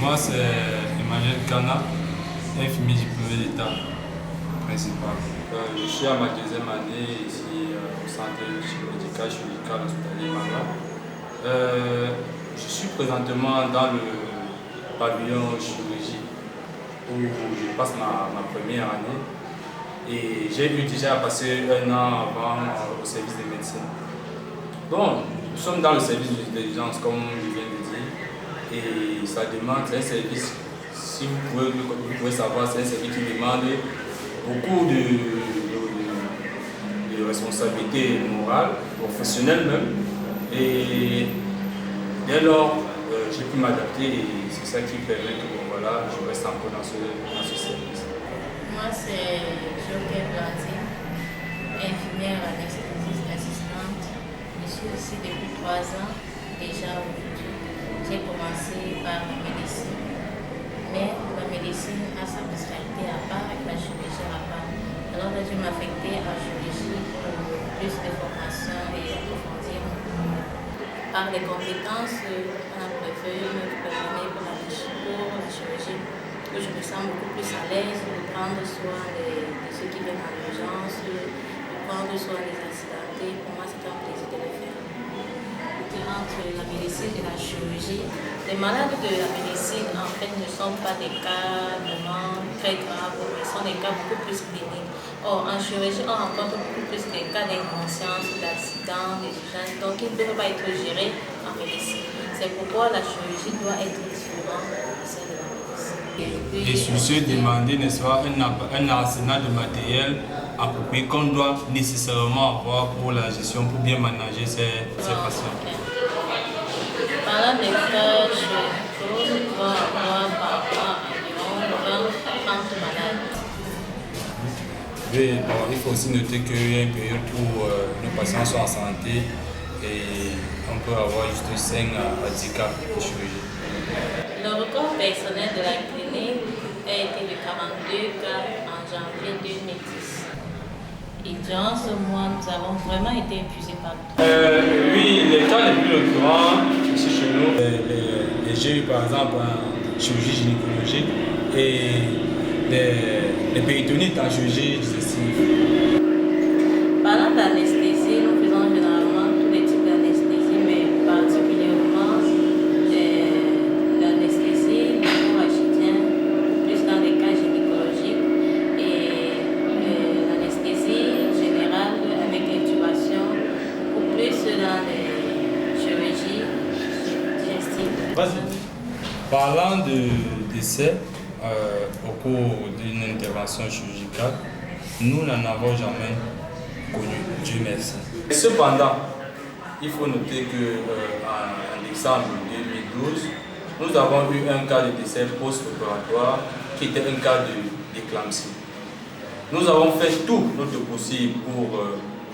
Moi, c'est Emmanuel Kana, infirmier diplômé d'État principal. Je suis à ma deuxième année ici au centre médical chirurgical hospitalier Manga. Je suis présentement dans le pavillon chirurgie où je passe ma première année et j'ai eu déjà passé un an avant au service de médecine. Bon, nous sommes dans le service d'urgence comme je viens de dire et ça demande, c'est un service, si vous pouvez savoir, c'est un service qui demande beaucoup de responsabilités morales, professionnelles même. Et dès lors, j'ai pu m'adapter et c'est ça qui permet que voilà, je reste un peu dans ce service. Moi, c'est Joker Blandy, infirmière anesthésiste assistante. Je suis ici depuis 3 ans déjà aujourd'hui. J'ai commencé par la médecine, mais la médecine a sa spécialité à part et la chirurgie à part. Alors là, je m'affectais à chirurgie pour plus de formation et approfondir. Par les compétences, on a préféré me préparer pour la chirurgie, où je me sens beaucoup plus à l'aise de prendre soin de ceux qui viennent en urgence, de prendre soin des accidentés. Pour moi, c'est un plaisir de le faire. Entre la médecine et la chirurgie, les malades de la médecine en fait ne sont pas des cas vraiment très graves, mais sont des cas beaucoup plus cliniques. Or, en chirurgie, on rencontre beaucoup plus des cas d'inconscience, d'accidents, d'urgence, donc ils ne peuvent pas être gérés en médecine. C'est pourquoi la chirurgie doit être différente de celle de la médecine. Et sur ce, demander, n'est-ce pas, un arsenal de matériel approprié qu'on doit nécessairement avoir pour la gestion, pour bien manager ces patients. Okay. Parlant des cas chirurgicaux, on doit avoir par mois environ 20 à 30 malades. Oui, bon, il faut aussi noter qu'il y a une période où nos patients sont en santé et on peut avoir juste 5 à 10 cas de chirurgie. Le record personnel de la clinique a été de 42 cas en janvier 2010. Et durant ce mois, nous avons vraiment été épuisés par le temps. Oui, les cas les plus récurrents ici chez nous, j'ai eu par exemple en chirurgie gynécologique et les péritonites en chirurgie digestive. Parlant d'anesthésie, nous faisons généralement tous les types d'anesthésie, mais particulièrement l'anesthésie néorachidienne, plus dans les cas gynécologiques, et l'anesthésie générale avec intubation, ou plus dans les chirurgies digestives. Parlant de décès au cours d'une intervention chirurgicale, nous n'en avons jamais connu, Dieu merci. Cependant, il faut noter qu'en décembre 2012, nous avons eu un cas de décès post-opératoire qui était un cas d'éclampsie. Nous avons fait tout notre possible pour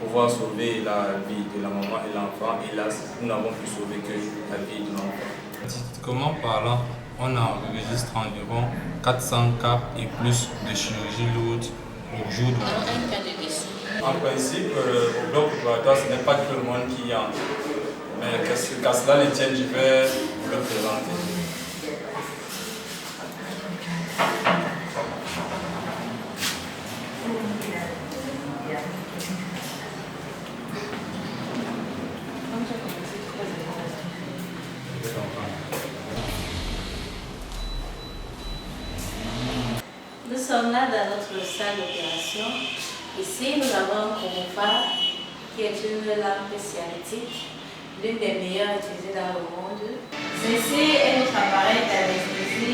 pouvoir sauver la vie de la maman et l'enfant. Hélas, nous n'avons pu sauver que la vie de l'enfant. Statistiquement parlant, on enregistre environ 400 cas et plus de chirurgie lourde au jour Un cas de décès. En principe, au bloc opératoire, ce n'est pas tout le monde qui entre. Mais qu'à cela ne tienne, je vais vous le présenter. Nous sommes là dans notre salle d'opération. Ici, nous avons un chronophare qui est une lampe sciatique, l'une des meilleures utilisées dans le monde. Ceci est notre appareil d'anesthésie